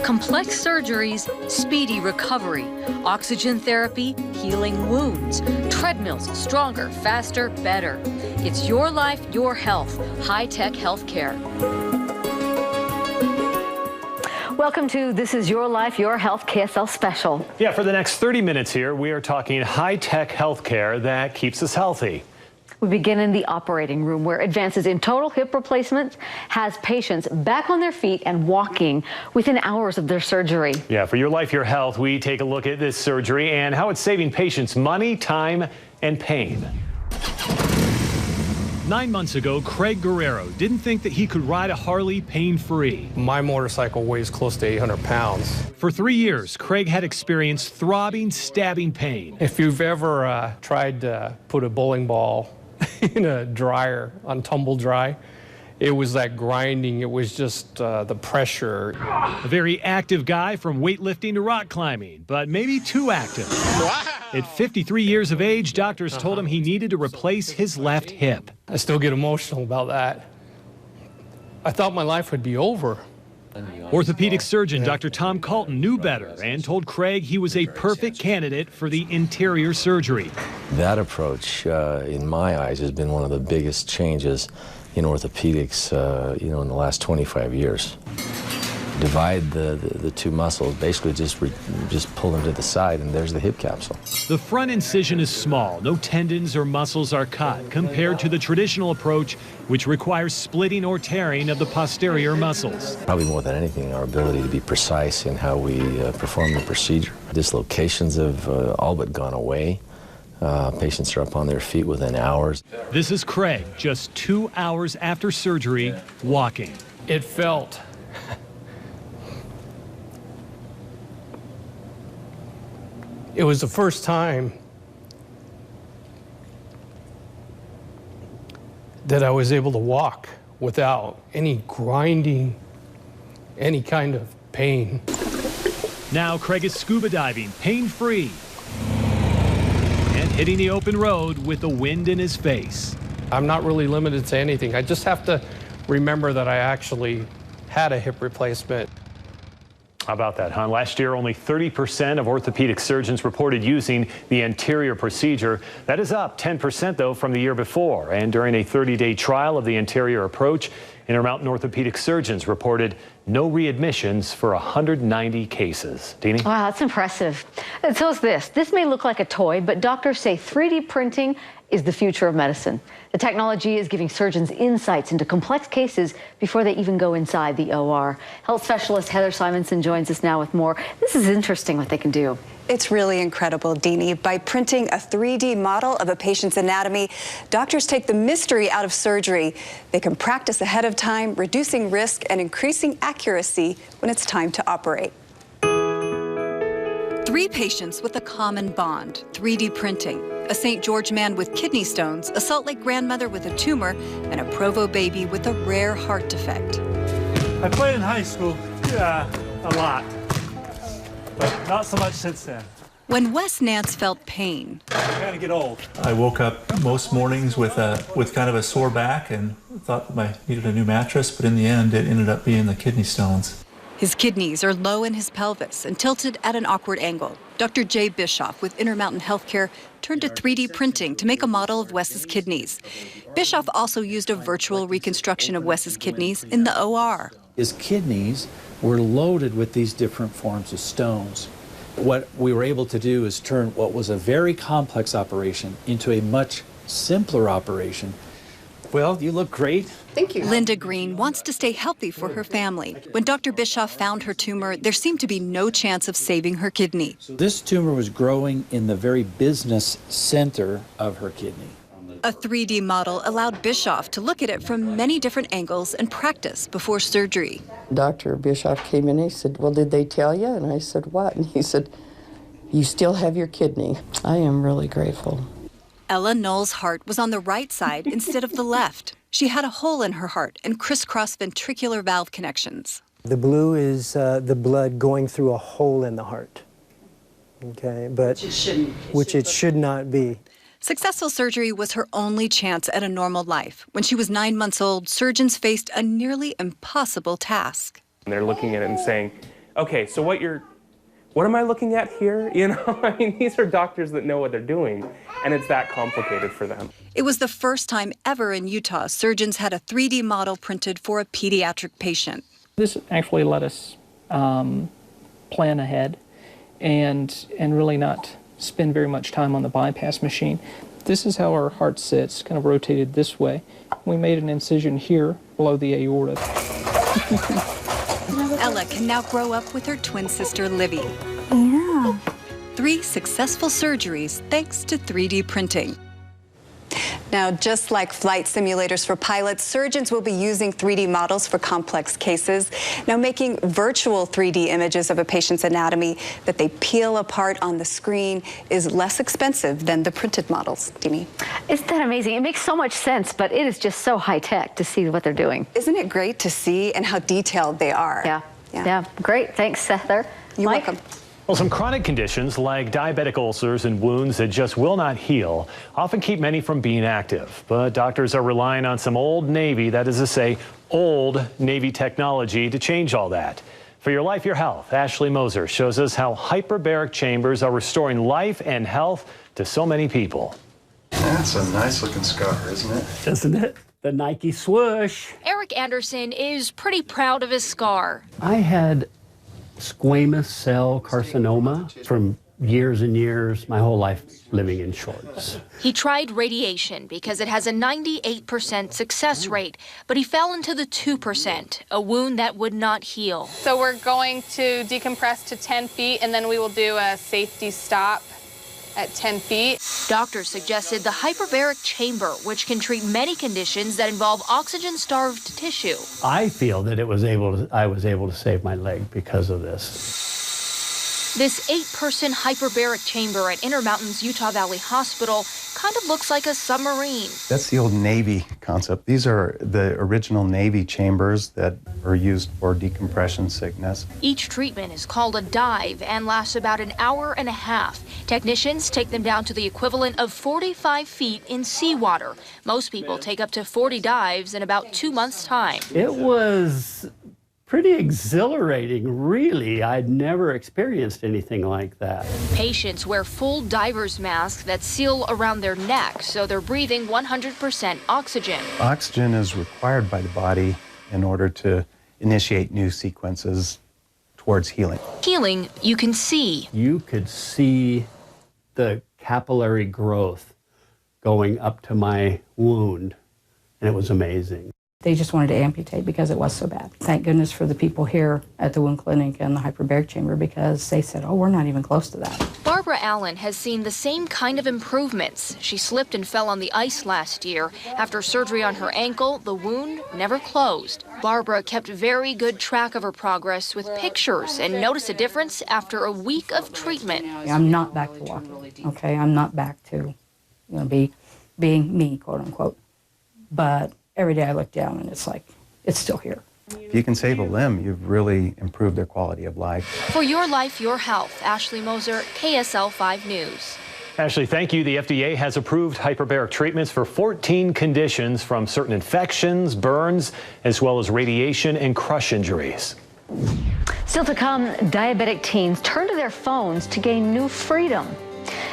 Complex surgeries, speedy recovery, oxygen therapy, healing wounds, treadmills, stronger, faster, better. It's your life, your health, high-tech healthcare. Welcome to This Is Your Life, Your Health KSL Special. Yeah, for the next 30 minutes here, we are talking high-tech healthcare that keeps us healthy. We begin in the operating room, where advances in total hip replacement has patients back on their feet and walking within hours of their surgery. Yeah, for Your Life, Your Health, we take a look at this surgery and how it's saving patients money, time, and pain. 9 months ago, Craig Guerrero didn't think that he could ride a Harley pain-free. My motorcycle weighs close to 800 pounds. For 3 years, Craig had experienced throbbing, stabbing pain. If you've ever tried to put a bowling ball in a dryer on tumble dry, it was that grinding. It was just the pressure. A very active guy, from weightlifting to rock climbing, but maybe too active. Wow. At 53 years of age, doctors told him he needed to replace his left hip. I still get emotional about that. I thought my life would be over. Orthopedic surgeon Dr. Tom Colton knew better and told Craig he was a perfect candidate for the interior surgery. That approach, in my eyes, has been one of the biggest changes in orthopedics, in the last 25 years. Divide the two muscles, basically just pull them to the side, and there's the hip capsule. The front incision is small. No tendons or muscles are cut, compared to the traditional approach, which requires splitting or tearing of the posterior muscles. Probably more than anything, our ability to be precise in how we perform the procedure. Dislocations have all but gone away. Patients are up on their feet within hours. This is Craig, just 2 hours after surgery, walking. It felt it was the first time that I was able to walk without any grinding, any kind of pain. Now Craig is scuba diving, pain-free, and hitting the open road with the wind in his face. I'm not really limited to anything. I just have to remember that I actually had a hip replacement. How about that, huh? Last year, only 30% of orthopedic surgeons reported using the anterior procedure. That is up 10%, though, from the year before. And during a 30-day trial of the anterior approach, Intermountain orthopedic surgeons reported no readmissions for 190 cases. Deanie? Wow, that's impressive. And so is this. This may look like a toy, but doctors say 3D printing is the future of medicine. The technology is giving surgeons insights into complex cases before they even go inside the OR. Health specialist Heather Simonson joins us now with more. This is interesting what they can do. It's really incredible, Deanie. By printing a 3D model of a patient's anatomy, doctors take the mystery out of surgery. They can practice ahead of time, reducing risk and increasing accuracy when it's time to operate. 3 patients with a common bond, 3D printing. A St. George man with kidney stones, a Salt Lake grandmother with a tumor, and a Provo baby with a rare heart defect. I played in high school, a lot, but not so much since then. When Wes Nance felt pain, I kind of get old. I woke up most mornings with kind of a sore back and thought I needed a new mattress, but in the end it ended up being the kidney stones. his kidneys are low in his pelvis and tilted at an awkward angle. Dr. Jay Bischoff with Intermountain Healthcare turned to 3D printing to make a model of Wes's kidneys. Bischoff also used a virtual reconstruction of Wes's kidneys in the OR. His kidneys were loaded with these different forms of stones. What we were able to do is turn what was a very complex operation into a much simpler operation. Well, you look great. Thank you. Linda Green wants to stay healthy for her family. When Dr. Bischoff found her tumor, there seemed to be no chance of saving her kidney. This tumor was growing in the very business center of her kidney. A 3D model allowed Bischoff to look at it from many different angles and practice before surgery. Dr. Bischoff came in and he said, "Well, did they tell you?" And I said, "What?" And he said, "You still have your kidney." I am really grateful. Ella Knoll's heart was on the right side instead of the left. She had a hole in her heart and crisscross ventricular valve connections. The blue is the blood going through a hole in the heart, okay, but which it should not be. Successful surgery was her only chance at a normal life. When she was 9 months old, surgeons faced a nearly impossible task. They're looking at it and saying, okay, so what am I looking at here? You know, I mean, these are doctors that know what they're doing, and it's that complicated for them. It was the first time ever in Utah surgeons had a 3D model printed for a pediatric patient. This actually let us plan ahead and really not spend very much time on the bypass machine. This is how our heart sits, kind of rotated this way. We made an incision here below the aorta. Ella can now grow up with her twin sister, Livy. Yeah. 3 successful surgeries thanks to 3D printing. Now, just like flight simulators for pilots, surgeons will be using 3D models for complex cases. Now, making virtual 3D images of a patient's anatomy that they peel apart on the screen is less expensive than the printed models. Dini? Isn't that amazing? It makes so much sense, but it is just so high-tech to see what they're doing. Isn't it great to see and how detailed they are? Yeah. Great. Thanks, Heather. You're Mike? welcome. Well, some chronic conditions like diabetic ulcers and wounds that just will not heal often keep many from being active. But doctors are relying on some old Navy, that is to say, old Navy technology to change all that. For Your Life, Your Health, Ashley Moser shows us how hyperbaric chambers are restoring life and health to so many people. That's a nice looking scar, isn't it? Isn't it? The Nike swoosh. Eric Anderson is pretty proud of his scar. I had squamous cell carcinoma from years and years, my whole life living in shorts. He tried radiation because it has a 98% success rate, but he fell into the 2%, a wound that would not heal. So we're going to decompress to 10 feet, and then we will do a safety stop at 10 feet. Doctors suggested the hyperbaric chamber, which can treat many conditions that involve oxygen-starved tissue. I feel that I was able to save my leg because of this. This 8-person hyperbaric chamber at Intermountain's Utah Valley Hospital kind of looks like a submarine. That's the old Navy concept. These are the original Navy chambers that are used for decompression sickness. Each treatment is called a dive and lasts about an hour and a half. Technicians take them down to the equivalent of 45 feet in seawater. Most people take up to 40 dives in about 2 months' time. It was pretty exhilarating, really. I'd never experienced anything like that. Patients wear full diver's masks that seal around their neck, so they're breathing 100% oxygen. Oxygen is required by the body in order to initiate new sequences towards healing. Healing you can see. You could see the capillary growth going up to my wound, and it was amazing. They just wanted to amputate because it was so bad. Thank goodness for the people here at the wound clinic and the hyperbaric chamber, because they said, oh, we're not even close to that. Barbara Allen has seen the same kind of improvements. She slipped and fell on the ice last year. After surgery on her ankle, the wound never closed. Barbara kept very good track of her progress with pictures and noticed a difference after a week of treatment. I'm not back to walking, okay? I'm not back to, being me, quote unquote. But every day I look down and it's like, it's still here. If you can save a limb, you've really improved their quality of life. For Your Life, Your Health, Ashley Moser, KSL 5 News. Ashley, thank you. The FDA has approved hyperbaric treatments for 14 conditions, from certain infections, burns, as well as radiation and crush injuries. Still to come, diabetic teens turn to their phones to gain new freedom.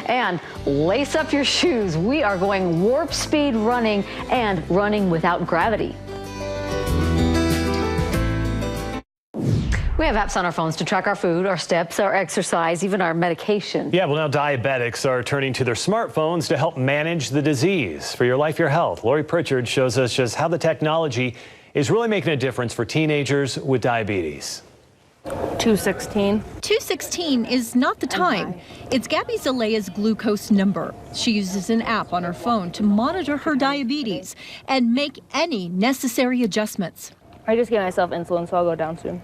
And lace up your shoes. We are going warp speed running and running without gravity. We have apps on our phones to track our food, our steps, our exercise, even our medication. Yeah, well, now diabetics are turning to their smartphones to help manage the disease. For Your Life, Your Health, Lori Pritchard shows us just how the technology is really making a difference for teenagers with diabetes. 216. 216 is not the time. It's Gabby Zalea's glucose number. She uses an app on her phone to monitor her diabetes and make any necessary adjustments. I just gave myself insulin, so I'll go down soon.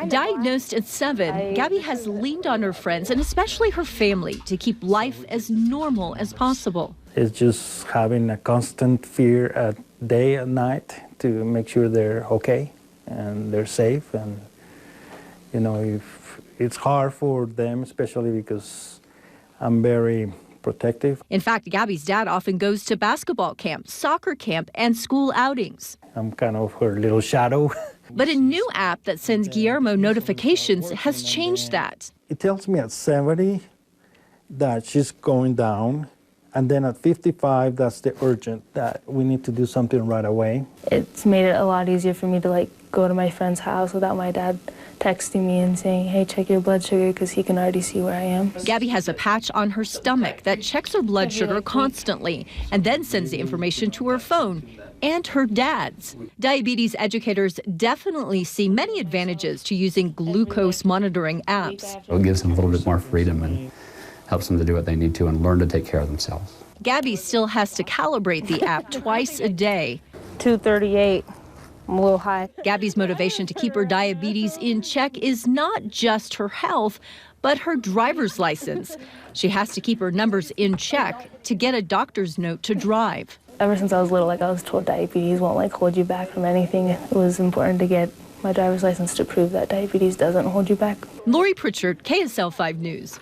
Diagnosed at 7, Gabby has leaned on her friends and especially her family to keep life as normal as possible. It's just having a constant fear at day and night to make sure they're okay and they're safe. And if it's hard for them, especially because I'm very protective. In fact, Gabby's dad often goes to basketball camp, soccer camp, and school outings. I'm kind of her little shadow. But a new app that sends Guillermo notifications has changed that. It tells me at 70 that she's going down, and then at 55, that's the urgent, that we need to do something right away. It's made it a lot easier for me to go to my friend's house without my dad texting me and saying, hey, check your blood sugar, because he can already see where I am. Gabby has a patch on her stomach that checks her blood sugar constantly and then sends the information to her phone and her dad's. Diabetes educators definitely see many advantages to using glucose monitoring apps. It gives them a little bit more freedom and helps them to do what they need to and learn to take care of themselves. Gabby still has to calibrate the app twice a day. 238. I'm a little high. Gabby's motivation to keep her diabetes in check is not just her health, but her driver's license. She has to keep her numbers in check to get a doctor's note to drive. Ever since I was little, I was told diabetes won't hold you back from anything. It was important to get my driver's license to prove that diabetes doesn't hold you back. Lori Pritchard, KSL 5 News.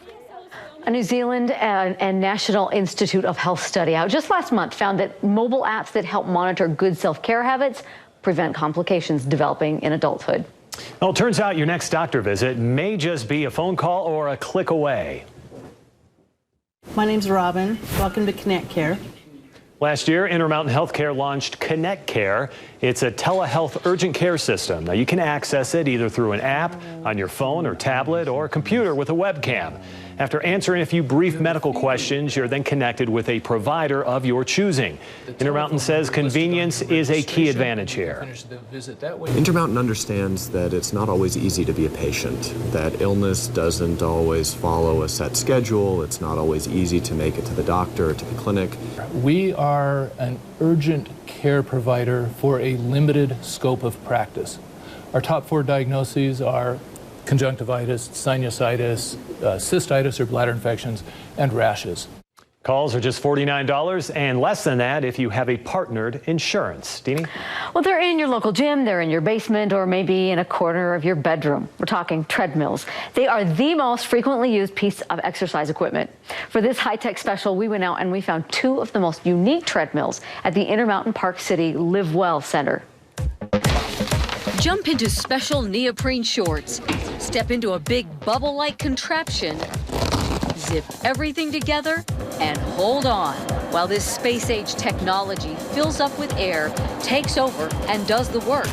A New Zealand and National Institute of Health study out just last month found that mobile apps that help monitor good self-care habits prevent complications developing in adulthood. Well, it turns out your next doctor visit may just be a phone call or a click away. My name's Robin. Welcome to Connect Care. Last year, Intermountain Healthcare launched Connect Care. It's a telehealth urgent care system. Now, you can access it either through an app on your phone or tablet or a computer with a webcam. After answering a few brief medical questions, you're then connected with a provider of your choosing. Intermountain says convenience is a key advantage here. Intermountain understands that it's not always easy to be a patient, that illness doesn't always follow a set schedule, it's not always easy to make it to the doctor or to the clinic. We are an urgent care provider for a limited scope of practice. Our top 4 diagnoses are conjunctivitis, sinusitis, cystitis or bladder infections, and rashes. Calls are just $49 and less than that if you have a partnered insurance. Deanie? Well, they're in your local gym, they're in your basement, or maybe in a corner of your bedroom. We're talking treadmills. They are the most frequently used piece of exercise equipment. For this high-tech special, we went out and we found 2 of the most unique treadmills at the Intermountain Park City Live Well Center. Jump into special neoprene shorts. Step into a big bubble-like contraption. Zip everything together and hold on while this space-age technology fills up with air, takes over, and does the work.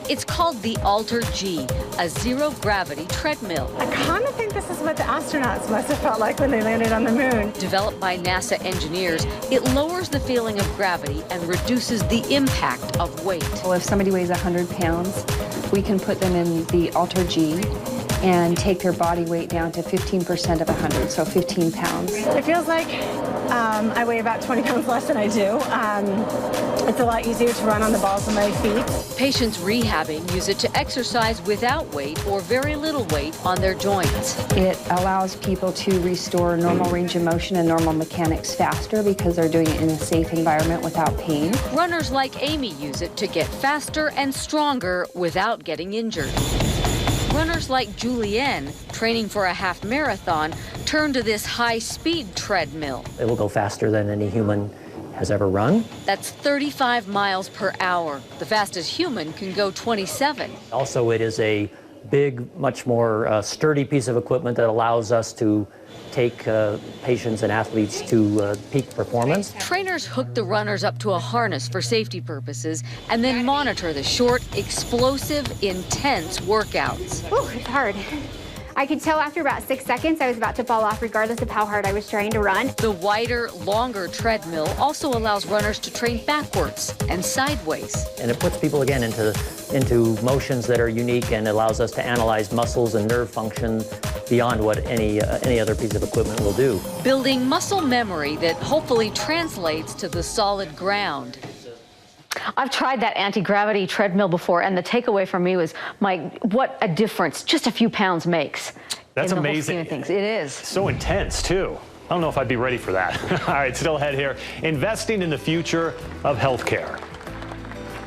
It's called the Alter G, a zero-gravity treadmill. I kind of think this is what the astronauts must have felt like when they landed on the moon. Developed by NASA engineers, it lowers the feeling of gravity and reduces the impact of weight. Well, if somebody weighs 100 pounds, we can put them in the Alter G and take their body weight down to 15% of 100, so 15 pounds. It feels like I weigh about 20 pounds less than I do. It's a lot easier to run on the balls of my feet. Patients rehabbing use it to exercise without weight or very little weight on their joints. It allows people to restore normal range of motion and normal mechanics faster because they're doing it in a safe environment without pain. Runners like Amy use it to get faster and stronger without getting injured. Runners like Julianne, training for a half marathon, turn to this high-speed treadmill. It will go faster than any human has ever run. That's 35 miles per hour. The fastest human can go 27. Also, it is a big, much more sturdy piece of equipment that allows us to take patients and athletes to peak performance. Trainers hook the runners up to a harness for safety purposes and then monitor the short, explosive, intense workouts. Ooh, it's hard. I could tell after about 6 seconds I was about to fall off regardless of how hard I was trying to run. The wider, longer treadmill also allows runners to train backwards and sideways. And it puts people again into motions that are unique and allows us to analyze muscles and nerve function beyond what any other piece of equipment will do. Building muscle memory that hopefully translates to the solid ground. I've tried that anti-gravity treadmill before, and the takeaway from me was, what a difference just a few pounds makes. That's in the amazing. Whole scheme of things. It is. So intense, too. I don't know if I'd be ready for that. All right, still ahead here. Investing in the future of healthcare.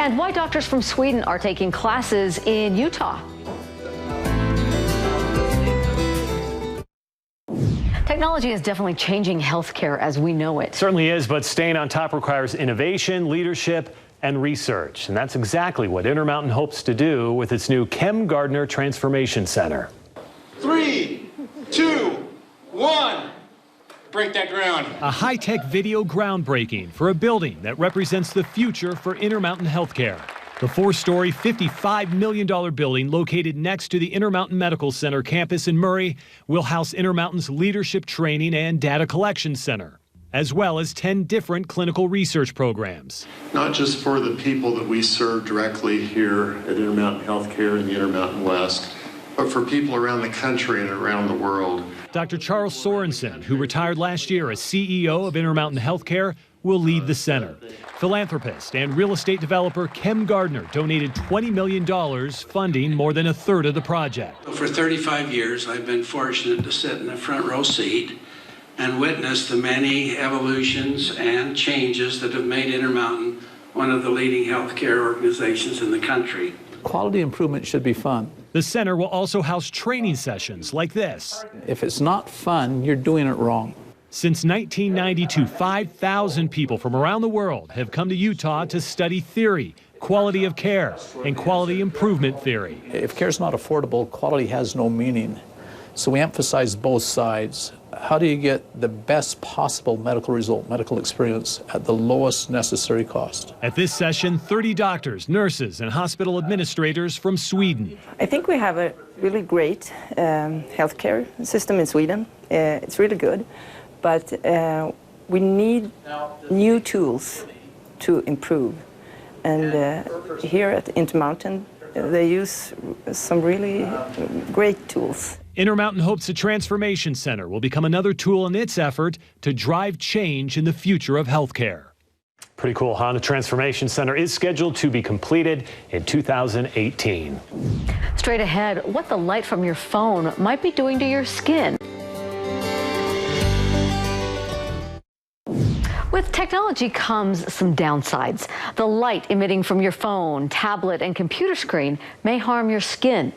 And why doctors from Sweden are taking classes in Utah. Technology is definitely changing healthcare as we know it. Certainly is, but staying on top requires innovation, leadership, and research. And that's exactly what Intermountain hopes to do with its new Kem Gardner Transformation Center. 3, 2, 1. Break that ground. A high-tech video groundbreaking for a building that represents the future for Intermountain Healthcare. The 4-story, $55 million building located next to the Intermountain Medical Center campus in Murray will house Intermountain's leadership training and data collection center, as well as 10 different clinical research programs. Not just for the people that we serve directly here at Intermountain Healthcare in the Intermountain West, but for people around the country and around the world. Dr. Charles Sorensen, who retired last year as CEO of Intermountain Healthcare, will lead the center. Philanthropist and real estate developer Kem Gardner donated $20 million, funding more than a third of the project. For 35 years, I've been fortunate to sit in the front row seat and witness the many evolutions and changes that have made Intermountain one of the leading healthcare organizations in the country. Quality improvement should be fun. The center will also house training sessions like this. If it's not fun, you're doing it wrong. Since 1992, 5,000 people from around the world have come to Utah to study theory, quality of care, and quality improvement theory. If care is not affordable, quality has no meaning. So we emphasize both sides. How do you get the best possible medical result, medical experience at the lowest necessary cost? At this session, 30 doctors, nurses, and hospital administrators from Sweden. I think we have a really great healthcare system in Sweden. It's really good, but we need new tools to improve. And here at Intermountain, they use some really great tools. Intermountain hopes the Transformation Center will become another tool in its effort to drive change in the future of healthcare. Pretty cool, huh? The Transformation Center is scheduled to be completed in 2018. Straight ahead, what the light from your phone might be doing to your skin. With technology comes some downsides. The light emitting from your phone, tablet, and computer screen may harm your skin.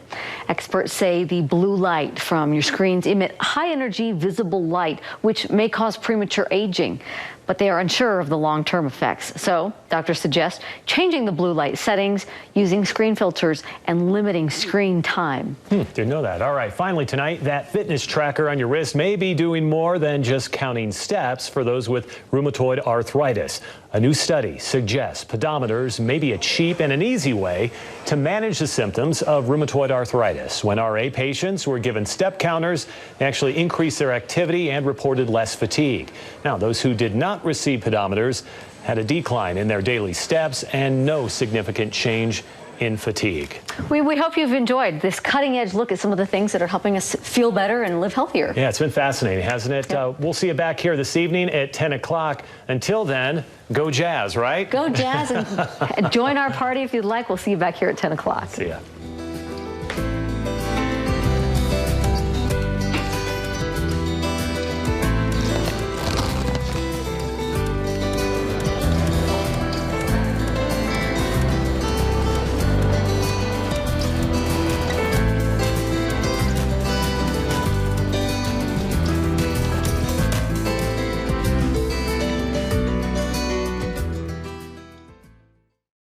Experts say the blue light from your screens emit high-energy visible light, which may cause premature aging. But they are unsure of the long-term effects. So doctors suggest changing the blue light settings, using screen filters, and limiting screen time. Didn't know that. All right, finally tonight, that fitness tracker on your wrist may be doing more than just counting steps for those with rheumatoid arthritis. A new study suggests pedometers may be a cheap and an easy way to manage the symptoms of rheumatoid arthritis. When RA patients were given step counters, they actually increased their activity and reported less fatigue. Now, those who did not receive pedometers had a decline in their daily steps and no significant change in fatigue. We hope you've enjoyed this cutting-edge look at some of the things that are helping us feel better and live healthier. Yeah, it's been fascinating, hasn't it? Yep. We'll see you back here this evening at 10 o'clock. Until then, go Jazz, right? Go Jazz and join our party if you'd like. We'll see you back here at 10 o'clock. See ya.